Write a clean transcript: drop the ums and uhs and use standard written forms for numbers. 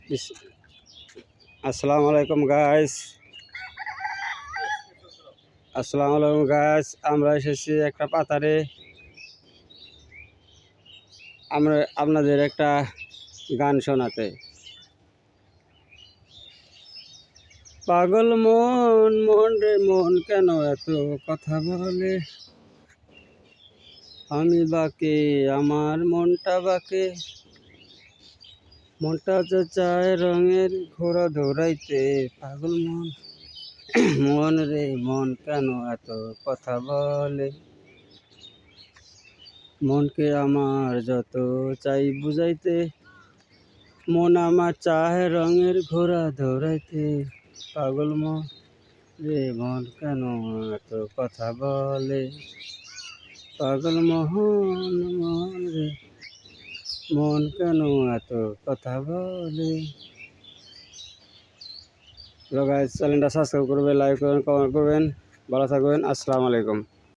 বিস- আসসালামু আলাইকুম গাইস। আসসালামু আলাইকুম গাইস। আমরা এসেছি একটা পাতারে। আমরা আপনাদের একটা গান শোনাতে। পাগল মন মন রে মন কেন এত কথা বলে? আমি বাকে আমার মনটা বাকে, মনটা যে চায় রঙের ঘোড়া দৌড়াইতে। পাগল মন মন রে মন কেন এত কথা বলে? মনকে আমার যত চাই বুঝাইতে, মন আমার চায় রঙের ঘোড়া দৌড়াইতে। পাগল মন রে মন কেন এত কথা বলে? পাগল মোহন মন রে মন কেন এত কথা বলে? চ্যানেলটা সাবস্ক্রাইব করবেন, লাইক করবেন, কমেন্ট করবেন। ভালো থাকবেন। আসসালামু আলাইকুম।